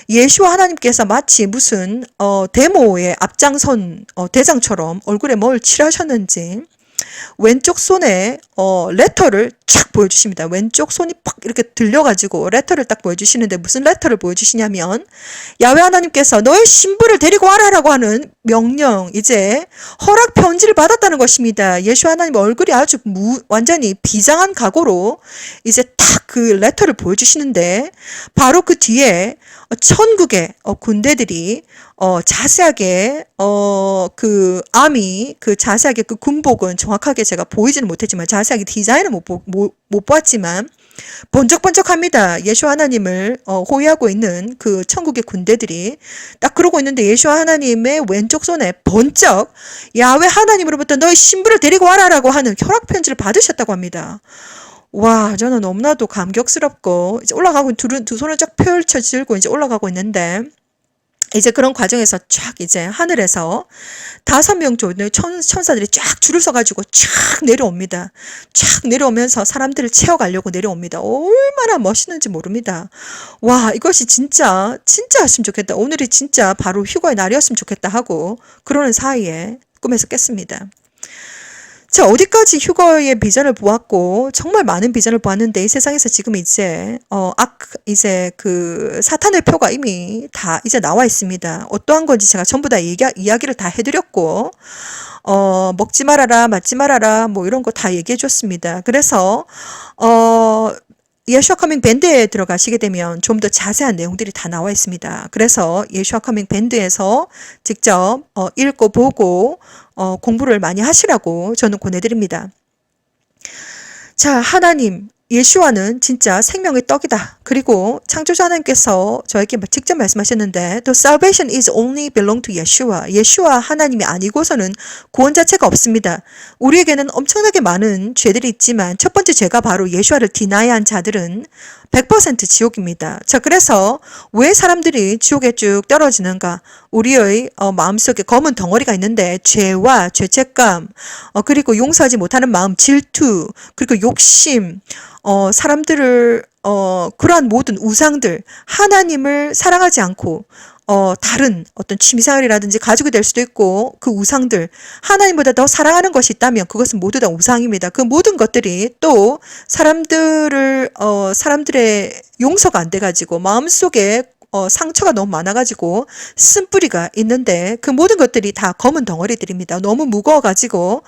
예수와 하나님께서 마치 무슨 데모의 앞장선 대장처럼 얼굴에 뭘 칠하셨는지 왼쪽 손에 레터를 촥 보여주십니다. 왼쪽 손이 팍 이렇게 들려가지고 레터를 딱 보여주시는데 무슨 레터를 보여주시냐면 야훼 하나님께서 너의 신부를 데리고 와라라고 하는 명령, 이제 허락 편지를 받았다는 것입니다. 예수 하나님 얼굴이 아주 완전히 비장한 각오로 이제 딱 그 레터를 보여주시는데 바로 그 뒤에 천국의 군대들이 자세하게 그 자세하게 그 군복은 정확하게 제가 보이지는 못했지만 자세하게 디자인을 못 봤지만 번쩍번쩍합니다. 예수 하나님을 호위하고 있는 그 천국의 군대들이 딱 그러고 있는데 예수 하나님의 왼쪽 손에 번쩍 야훼 하나님으로부터 너의 신부를 데리고 와라라고 하는 허락 편지를 받으셨다고 합니다. 와, 저는 너무나도 감격스럽고 이제 올라가고 두 손을 쫙 펼쳐 들고 이제 올라가고 있는데 이제 그런 과정에서 쫙 이제 하늘에서 5명 정도의 천사들이 쫙 줄을 서가지고 쫙 내려옵니다. 쫙 내려오면서 사람들을 채워가려고 내려옵니다. 얼마나 멋있는지 모릅니다. 와, 이것이 진짜 했으면 좋겠다. 오늘이 진짜 바로 휴가의 날이었으면 좋겠다 하고 그러는 사이에 꿈에서 깼습니다. 자, 어디까지 휴거의 비전을 보았고 정말 많은 비전을 보았는데 이 세상에서 지금 이제 이제 그 사탄의 표가 이미 다 이제 나와 있습니다. 어떠한 건지 제가 전부 다 이야기를 다 해드렸고 먹지 말아라, 맞지 말아라, 뭐 이런 거 다 얘기해 줬습니다. 그래서 예슈아 커밍 밴드에 들어가시게 되면 좀 더 자세한 내용들이 다 나와 있습니다. 그래서 예슈아 커밍 밴드에서 직접 읽고 보고 공부를 많이 하시라고 저는 권해드립니다. 자, 하나님, 예수와는 진짜 생명의 떡이다. 그리고 창조자 하나님께서 저에게 직접 말씀하셨는데 The salvation is only belong to Yeshua. 예수와 하나님이 아니고서는 구원 자체가 없습니다. 우리에게는 엄청나게 많은 죄들이 있지만 첫 번째 죄가 바로 예수와를 디나이한 자들은 100% 지옥입니다. 자, 그래서 왜 사람들이 지옥에 쭉 떨어지는가? 우리의 마음속에 검은 덩어리가 있는데 죄와 죄책감, 그리고 용서하지 못하는 마음, 질투, 그리고 욕심, 사람들을 그러한 모든 우상들, 하나님을 사랑하지 않고 다른 어떤 취미생활이라든지 가족이 될 수도 있고 그 우상들, 하나님보다 더 사랑하는 것이 있다면 그것은 모두 다 우상입니다. 그 모든 것들이 또 사람들의 용서가 안 돼가지고 마음속에 상처가 너무 많아가지고 쓴뿌리가 있는데 그 모든 것들이 다 검은 덩어리들입니다. 너무 무거워가지고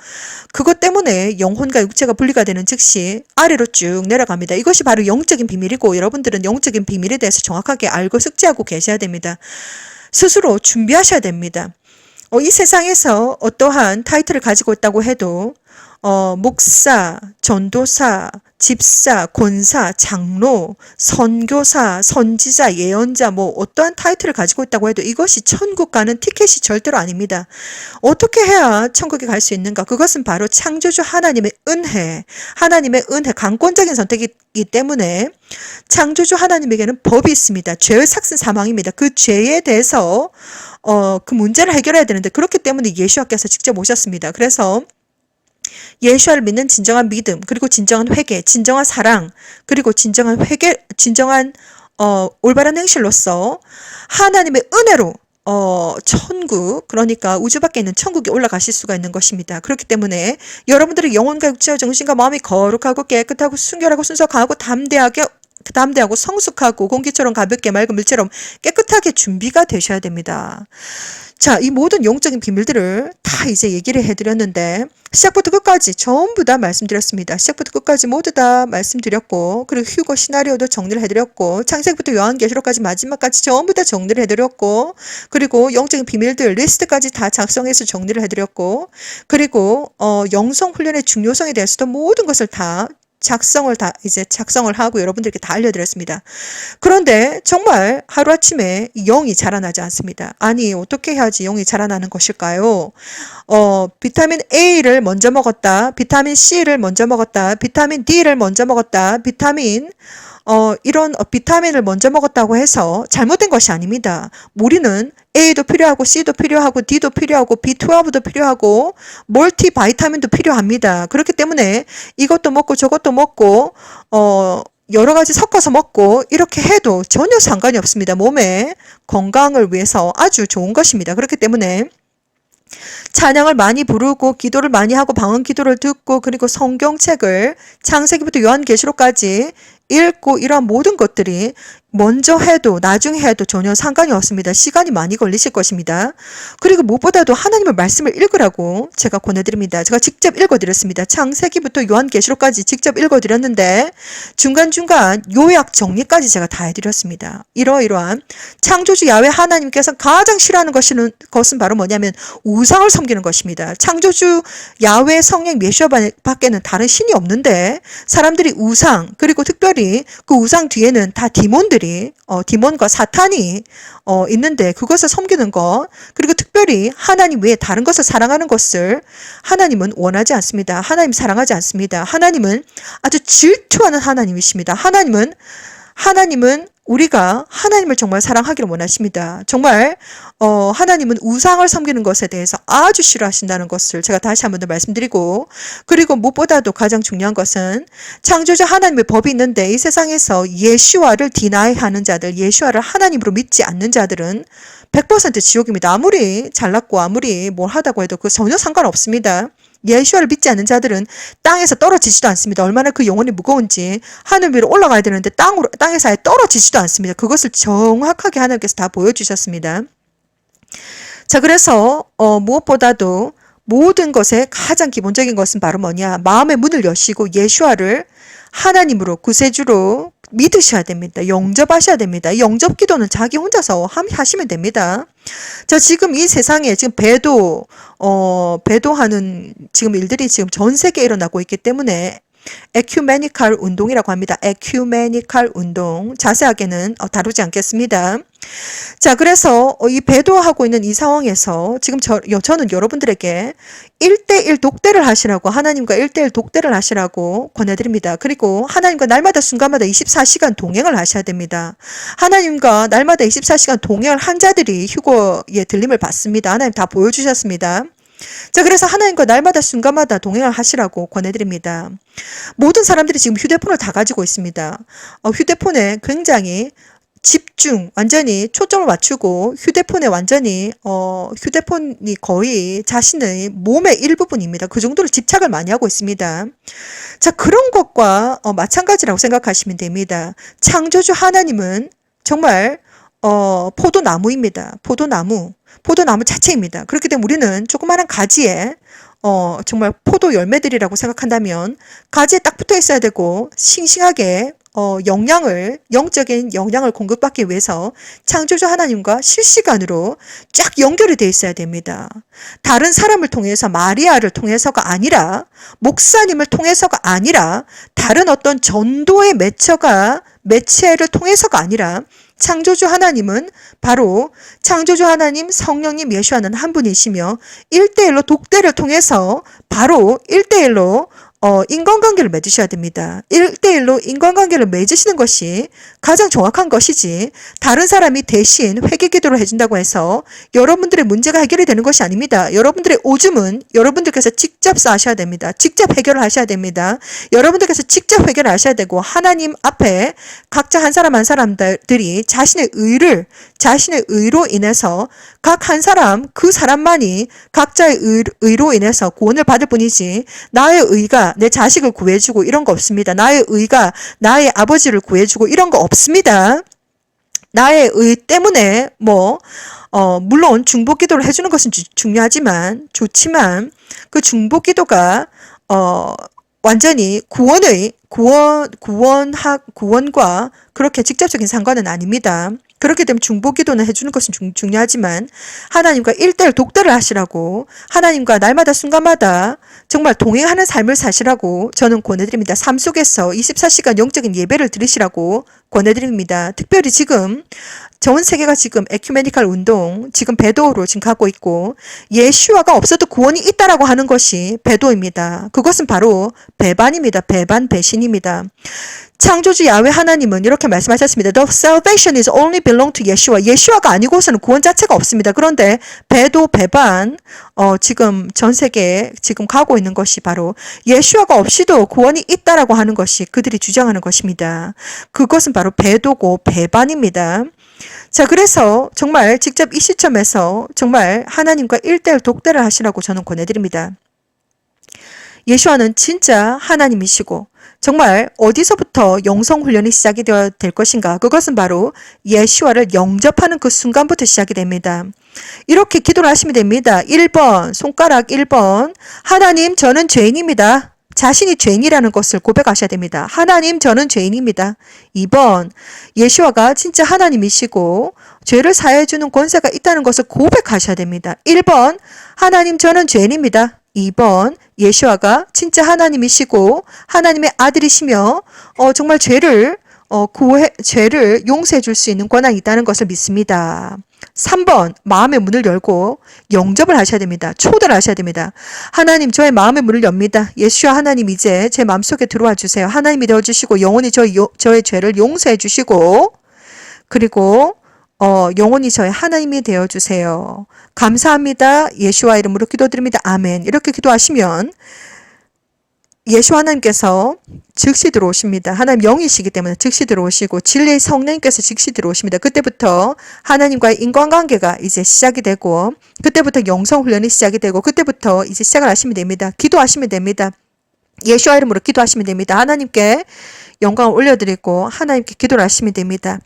그것 때문에 영혼과 육체가 분리가 되는 즉시 아래로 쭉 내려갑니다. 이것이 바로 영적인 비밀이고 여러분들은 영적인 비밀에 대해서 정확하게 알고 숙지하고 계셔야 됩니다. 스스로 준비하셔야 됩니다. 이 세상에서 어떠한 타이틀을 가지고 있다고 해도 목사, 전도사, 집사, 권사, 장로, 선교사, 선지자, 예언자 뭐 어떠한 타이틀을 가지고 있다고 해도 이것이 천국 가는 티켓이 절대로 아닙니다. 어떻게 해야 천국에 갈 수 있는가? 그것은 바로 창조주 하나님의 은혜, 하나님의 은혜, 강권적인 선택이기 때문에 창조주 하나님에게는 법이 있습니다. 죄의 삭슨 사망입니다. 그 죄에 대해서 그 문제를 해결해야 되는데 그렇기 때문에 예수와께서 직접 오셨습니다. 그래서 예수와를 믿는 진정한 믿음, 그리고 진정한 회개, 진정한 사랑, 그리고 진정한 진정한 올바른 행실로서 하나님의 은혜로 천국, 그러니까 우주 밖에 있는 천국에 올라가실 수가 있는 것입니다. 그렇기 때문에 여러분들의 영혼과 육체와 정신과 마음이 거룩하고 깨끗하고 순결하고 순수하고 담대하고 성숙하고 공기처럼 가볍게 맑은 물처럼 깨끗하게 준비가 되셔야 됩니다. 자, 이 모든 영적인 비밀들을 다 이제 얘기를 해드렸는데 시작부터 끝까지 전부 다 말씀드렸습니다. 시작부터 끝까지 모두 다 말씀드렸고, 그리고 휴거 시나리오도 정리를 해드렸고, 창세기부터 요한계시록까지 마지막까지 전부 다 정리를 해드렸고, 그리고 영적인 비밀들 리스트까지 다 작성해서 정리를 해드렸고, 그리고 영성 훈련의 중요성에 대해서도 모든 것을 다 작성을 하고 여러분들께 다 알려드렸습니다. 그런데 정말 하루아침에 영이 자라나지 않습니다. 아니, 어떻게 해야지 영이 자라나는 것일까요? 비타민 A를 먼저 먹었다. 비타민 C를 먼저 먹었다. 비타민 D를 먼저 먹었다. 이런 비타민을 먼저 먹었다고 해서 잘못된 것이 아닙니다. 우리는 A도 필요하고 C도 필요하고 D도 필요하고 B12도 필요하고 멀티 바이타민도 필요합니다. 그렇기 때문에 이것도 먹고 저것도 먹고 여러 가지 섞어서 먹고 이렇게 해도 전혀 상관이 없습니다. 몸의 건강을 위해서 아주 좋은 것입니다. 그렇기 때문에 찬양을 많이 부르고 기도를 많이 하고 방언 기도를 듣고 그리고 성경책을 창세기부터 요한계시록까지 읽고 이러한 모든 것들이 먼저 해도 나중에 해도 전혀 상관이 없습니다. 시간이 많이 걸리실 것입니다. 그리고 무엇보다도 하나님의 말씀을 읽으라고 제가 권해드립니다. 제가 직접 읽어드렸습니다. 창세기부터 요한계시록까지 직접 읽어드렸는데 중간중간 요약 정리까지 제가 다 해드렸습니다. 이러이러한 창조주 야훼 하나님께서 가장 싫어하는 것은 바로 뭐냐면 우상을 섬기는 것입니다. 창조주 야훼 성령 예수와 밖에는 다른 신이 없는데 사람들이 우상, 그리고 특별히 그 우상 뒤에는 다 디몬과 사탄이 있는데 그것을 섬기는 것, 그리고 특별히 하나님 외에 다른 것을 사랑하는 것을 하나님은 원하지 않습니다. 하나님 사랑하지 않습니다. 하나님은 아주 질투하는 하나님이십니다. 하나님은 우리가 하나님을 정말 사랑하기를 원하십니다. 정말 하나님은 우상을 섬기는 것에 대해서 아주 싫어하신다는 것을 제가 다시 한 번 더 말씀드리고, 그리고 무엇보다도 가장 중요한 것은 창조자 하나님의 법이 있는데 이 세상에서 예수와를 디나이하는 자들, 예수와를 하나님으로 믿지 않는 자들은 100% 지옥입니다. 아무리 잘났고 아무리 뭘 하다고 해도 그 전혀 상관없습니다. 예수와를 믿지 않는 자들은 땅에서 떨어지지도 않습니다. 얼마나 그 영혼이 무거운지 하늘 위로 올라가야 되는데 땅에서 아예 떨어지지도 않습니다. 그것을 정확하게 하나님께서 다 보여주셨습니다. 자, 그래서 무엇보다도 모든 것의 가장 기본적인 것은 바로 뭐냐? 마음의 문을 여시고 예수와를 하나님으로, 구세주로 믿으셔야 됩니다. 영접하셔야 됩니다. 영접 기도는 자기 혼자서 하시면 됩니다. 자, 지금 이 세상에 지금 배도하는 지금 일들이 지금 전 세계에 일어나고 있기 때문에 에큐메니칼 운동이라고 합니다. 에큐메니칼 운동. 자세하게는 다루지 않겠습니다. 자, 그래서 이 배도하고 있는 이 상황에서 지금 저는 여러분들에게 1대1 독대를 하시라고, 하나님과 1대1 독대를 하시라고 권해드립니다. 그리고 하나님과 날마다 순간마다 24시간 동행을 하셔야 됩니다. 하나님과 날마다 24시간 동행을 한 자들이 휴거의 들림을 받습니다. 하나님 다 보여주셨습니다. 자, 그래서 하나님과 날마다 순간마다 동행을 하시라고 권해드립니다. 모든 사람들이 지금 휴대폰을 다 가지고 있습니다. 휴대폰에 굉장히 완전히 초점을 맞추고 휴대폰에 완전히 휴대폰이 거의 자신의 몸의 일부분입니다. 그 정도로 집착을 많이 하고 있습니다. 자, 그런 것과 마찬가지라고 생각하시면 됩니다. 창조주 하나님은 정말 포도나무입니다. 포도나무 자체입니다. 그렇기 때문에 우리는 조그마한 가지에 정말 포도 열매들이라고 생각한다면 가지에 딱 붙어 있어야 되고 싱싱하게 영적인 영향을 공급받기 위해서 창조주 하나님과 실시간으로 쫙 연결이 돼 있어야 됩니다. 다른 사람을 통해서 마리아를 통해서가 아니라 목사님을 통해서가 아니라 다른 어떤 전도의 매체를 통해서가 아니라 창조주 하나님은 바로 창조주 하나님 성령님 예수와는 한 분이시며 1대1로 독대를 통해서 바로 1대1로 인간관계를 맺으셔야 됩니다. 1대1로 인간관계를 맺으시는 것이 가장 정확한 것이지 다른 사람이 대신 회개기도를 해준다고 해서 여러분들의 문제가 해결이 되는 것이 아닙니다. 여러분들의 오줌은 여러분들께서 직접 싸셔야 됩니다. 직접 해결을 하셔야 됩니다. 여러분들께서 직접 해결을 하셔야 되고 하나님 앞에 각자 한 사람 한 사람들이 자신의 의로 인해서 각 한 사람 그 사람만이 각자의 의로 인해서 구원을 받을 뿐이지 나의 의가 내 자식을 구해주고 이런 거 없습니다. 나의 의가 나의 아버지를 구해주고 이런 거 없습니다. 나의 의 때문에 물론 중보기도를 해주는 것은 좋지만 그 중보기도가 완전히 구원과 그렇게 직접적인 상관은 아닙니다. 그렇게 되면 중보기도는 해주는 것은 중요하지만 하나님과 1대1 독대를 하시라고 하나님과 날마다 순간마다 정말 동행하는 삶을 사시라고 저는 권해드립니다. 삶 속에서 24시간 영적인 예배를 드리시라고 권해드립니다. 특별히 지금 전 세계가 지금 에큐메니칼 운동 지금 배도로 지금 가고 있고 예수와가 없어도 구원이 있다라고 하는 것이 배도입니다. 그것은 바로 배반입니다. 배신입니다. 창조주 야훼 하나님은 이렇게 말씀하셨습니다. The salvation is only belong to 예수와. 예수와가 아니고서는 구원 자체가 없습니다. 그런데 배반, 지금 전 세계에 지금 가고 있는 것이 바로 예수와가 없이도 구원이 있다라고 하는 것이 그들이 주장하는 것입니다. 그것은 바로 배도고 배반입니다. 자, 그래서 정말 직접 이 시점에서 정말 하나님과 1대1 독대를 하시라고 저는 권해드립니다. 예수와는 진짜 하나님이시고 정말 어디서부터 영성훈련이 시작이 되어야 될 것인가? 그것은 바로 예수와를 영접하는 그 순간부터 시작이 됩니다. 이렇게 기도를 하시면 됩니다. 1번, 손가락 1번. 하나님, 저는 죄인입니다. 자신이 죄인이라는 것을 고백하셔야 됩니다. 하나님, 저는 죄인입니다. 2번, 예수와가 진짜 하나님이시고 죄를 사해주는 권세가 있다는 것을 고백하셔야 됩니다. 1번, 하나님, 저는 죄인입니다. 2번, 예수와가 진짜 하나님이시고 하나님의 아들이시며 정말 죄를 용서해 줄 수 있는 권한이 있다는 것을 믿습니다. 3번, 마음의 문을 열고 영접을 하셔야 됩니다. 초대를 하셔야 됩니다. 하나님, 저의 마음의 문을 엽니다. 예수와 하나님, 이제 제 마음속에 들어와 주세요. 하나님이 되어주시고 영원히 저의 죄를 용서해 주시고 그리고 영원히 저의 하나님이 되어주세요. 감사합니다. 예수와 이름으로 기도드립니다. 아멘. 이렇게 기도하시면 예수 하나님께서 즉시 들어오십니다. 하나님 영이시기 때문에 즉시 들어오시고 진리의 성령님께서 즉시 들어오십니다. 그때부터 하나님과의 인간관계가 이제 시작이 되고 그때부터 영성훈련이 시작이 되고 그때부터 이제 시작을 하시면 됩니다. 기도하시면 됩니다. 예수와 이름으로 기도하시면 됩니다. 하나님께 영광을 올려드리고 하나님께 기도를 하시면 됩니다.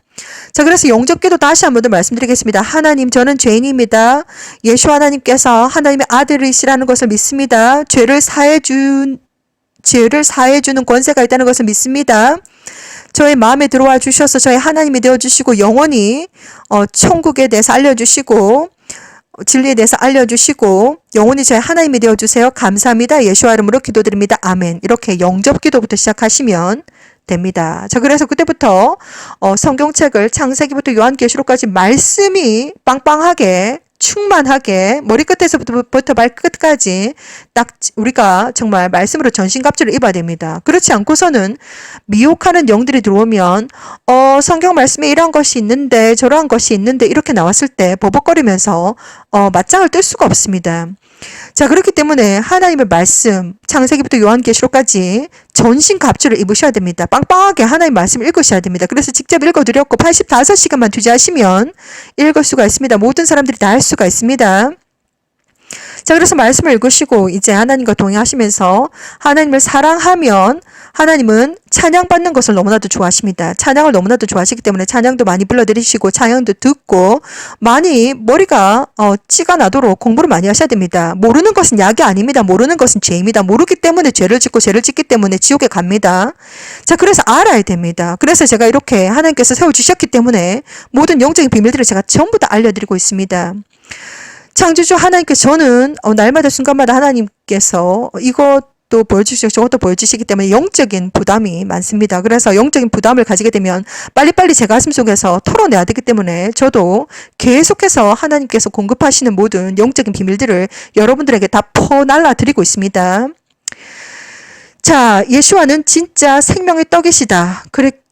자, 그래서 영접기도 다시 한번 더 말씀드리겠습니다. 하나님, 저는 죄인입니다. 예수 하나님께서 하나님의 아들이시라는 것을 믿습니다. 죄를 사해주는 권세가 있다는 것을 믿습니다. 저의 마음에 들어와 주셔서 저의 하나님이 되어주시고 영원히 천국에 대해서 알려주시고 진리에 대해서 알려주시고 영원히 저의 하나님이 되어주세요. 감사합니다. 예수와 이름으로 기도드립니다. 아멘. 이렇게 영접기도부터 시작하시면 됩니다. 자, 그래서 그때부터 성경책을 창세기부터 요한계시록까지 말씀이 빵빵하게 충만하게 머리끝에서부터 발끝까지 딱 우리가 정말 말씀으로 전신갑주를 입어야 됩니다. 그렇지 않고서는 미혹하는 영들이 들어오면 성경 말씀에 이러한 것이 있는데 저러한 것이 있는데 이렇게 나왔을 때 버벅거리면서 맞짱을 뜰 수가 없습니다. 자, 그렇기 때문에 하나님의 말씀 창세기부터 요한계시록까지 전신갑주를 입으셔야 됩니다. 빵빵하게 하나님의 말씀을 읽으셔야 됩니다. 그래서 직접 읽어드렸고 85시간만 투자하시면 읽을 수가 있습니다. 모든 사람들이 다 할 수가 있습니다. 자, 그래서 말씀을 읽으시고 이제 하나님과 동행하시면서 하나님을 사랑하면 하나님은 찬양받는 것을 너무나도 좋아하십니다. 찬양을 너무나도 좋아하시기 때문에 찬양도 많이 불러드리시고 찬양도 듣고 많이 머리가 찌가 나도록 공부를 많이 하셔야 됩니다. 모르는 것은 약이 아닙니다. 모르는 것은 죄입니다. 모르기 때문에 죄를 짓고 죄를 짓기 때문에 지옥에 갑니다. 자, 그래서 알아야 됩니다. 그래서 제가 이렇게 하나님께서 세워주셨기 때문에 모든 영적인 비밀들을 제가 전부 다 알려드리고 있습니다. 창조주 하나님께서 저는 날마다 순간마다 하나님께서 이것도 보여주시고 저것도 보여주시기 때문에 영적인 부담이 많습니다. 그래서 영적인 부담을 가지게 되면 빨리빨리 제 가슴 속에서 털어내야 되기 때문에 저도 계속해서 하나님께서 공급하시는 모든 영적인 비밀들을 여러분들에게 다 퍼날라 드리고 있습니다. 자, 예수와는 진짜 생명의 떡이시다.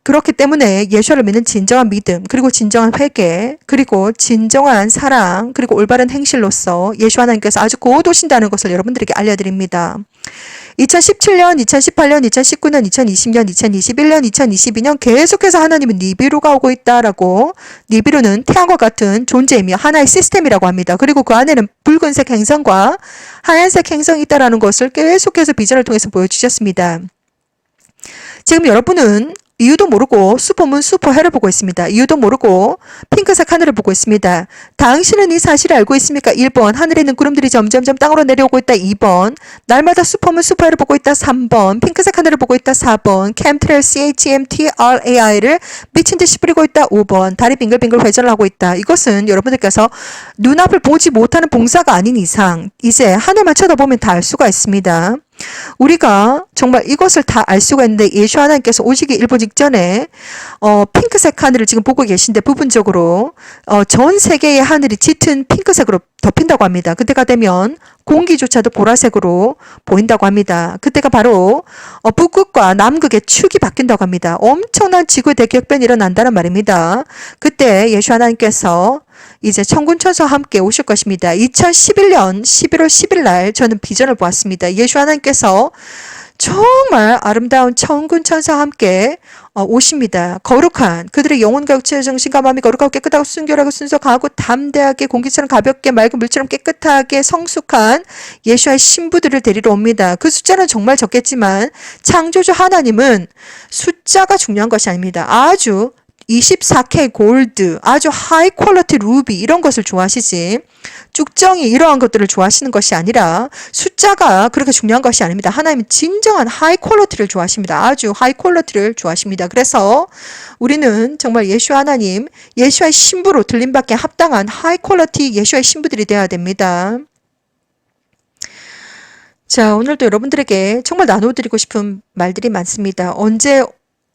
그렇기 때문에 예수를 믿는 진정한 믿음, 그리고 진정한 회개, 그리고 진정한 사랑, 그리고 올바른 행실로서 예수 하나님께서 아주 곧 오신다는 것을 여러분들에게 알려드립니다. 2017년, 2018년, 2019년, 2020년, 2021년, 2022년 계속해서 하나님은 니비루가 오고 있다라고, 니비루는 태양과 같은 존재이며 하나의 시스템이라고 합니다. 그리고 그 안에는 붉은색 행성과 하얀색 행성이 있다라는 것을 계속해서 비전을 통해서 보여주셨습니다. 지금 여러분은 이유도 모르고 슈퍼문 슈퍼해를 보고 있습니다. 이유도 모르고 핑크색 하늘을 보고 있습니다. 당신은 이 사실을 알고 있습니까? 1번 하늘에 있는 구름들이 점점점 땅으로 내려오고 있다. 2번 날마다 슈퍼문 슈퍼해를 보고 있다. 3번 핑크색 하늘을 보고 있다. 4번 캠트레일 CHMTRAI를 미친 듯이 뿌리고 있다. 5번 달이 빙글빙글 회전을 하고 있다. 이것은 여러분들께서 눈앞을 보지 못하는 봉사가 아닌 이상 이제 하늘만 쳐다보면 다 알 수가 있습니다. 우리가 정말 이것을 다 알 수가 있는데 예수 하나님께서 오시기 일보 직전에 핑크색 하늘을 지금 보고 계신데 부분적으로 전 세계의 하늘이 짙은 핑크색으로 덮인다고 합니다. 그때가 되면 공기조차도 보라색으로 보인다고 합니다. 그때가 바로 북극과 남극의 축이 바뀐다고 합니다. 엄청난 지구의 대격변이 일어난다는 말입니다. 그때 예수 하나님께서 이제 천군천사와 함께 오실 것입니다. 2011년 11월 10일 날 저는 비전을 보았습니다. 예수 하나님께서 정말 아름다운 천군천사와 함께 오십니다. 거룩한 그들의 영혼과 육체의 정신과 마음이 거룩하고 깨끗하고 순결하고 순수하고 담대하게 공기처럼 가볍게 맑은 물처럼 깨끗하게 성숙한 예수의 신부들을 데리러 옵니다. 그 숫자는 정말 적겠지만 창조주 하나님은 숫자가 중요한 것이 아닙니다. 아주 24K 골드, 아주 하이 퀄리티 루비 이런 것을 좋아하시지 쭉정이 이러한 것들을 좋아하시는 것이 아니라 숫자가 그렇게 중요한 것이 아닙니다. 하나님은 진정한 하이 퀄리티를 좋아하십니다. 아주 하이 퀄리티를 좋아하십니다. 그래서 우리는 정말 예수 하나님, 예수의 신부로 들림받게 합당한 하이 퀄리티 예수의 신부들이 되어야 됩니다. 자, 오늘도 여러분들에게 정말 나눠드리고 싶은 말들이 많습니다. 언제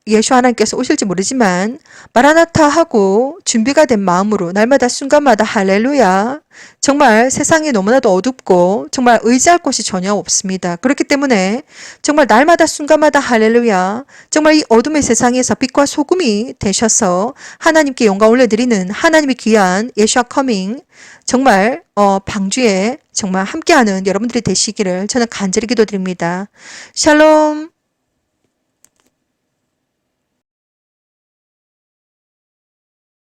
예수 하나님께서 오실지 모르지만 마라나타 하고 준비가 된 마음으로 날마다 순간마다 할렐루야. 정말 세상이 너무나도 어둡고 정말 의지할 곳이 전혀 없습니다. 그렇기 때문에 정말 날마다 순간마다 할렐루야. 정말 이 어둠의 세상에서 빛과 소금이 되셔서 하나님께 영광 올려드리는 하나님의 귀한 예수와 커밍 정말 방주에 정말 함께하는 여러분들이 되시기를 저는 간절히 기도드립니다. 샬롬.